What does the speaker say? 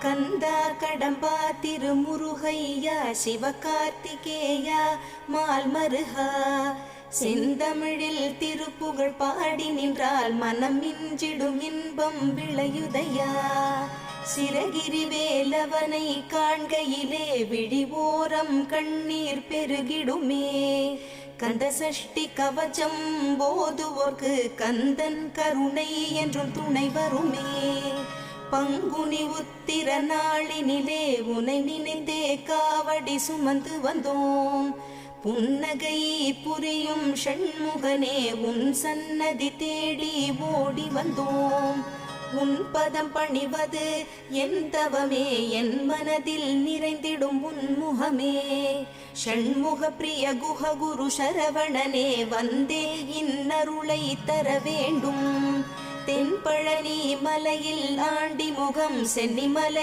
கந்தா கடம்பா திருமுருகையா சிவகார்த்திகேயா மால்மருகா செந்தமிழில் திருப்புகழ் பாடி நின்றால் மனம் மிஞ்சிடும் இன்பம் விளையுதையா. சிரகிரி வேலவனை காண்கையிலே விழி ஓரம் கண்ணீர் பெருகிடுமே. கந்த சஷ்டி கவச்சம் போதுவோர்க்கு கந்தன் கருணை என்றும் துணை வருமே. பங்குனி உத்திர நாளினிலே உனை நினைந்தே காவடி சுமந்து வந்தோம். புன்னகை புரியும் ஷண்முகனே உன் சன்னதி தேடி ஓடி வந்தோம். உன் பதம் பணிவது என் தவமே, என் மனதில் நிறைந்திடும் உன்முகமே. ஷண்முக பிரிய குஹ குரு சரவணனே வந்தே இன்னருளை தர வேண்டும். தென்பழனி மலையில் ஆண்டி முகம் சென்னிமலை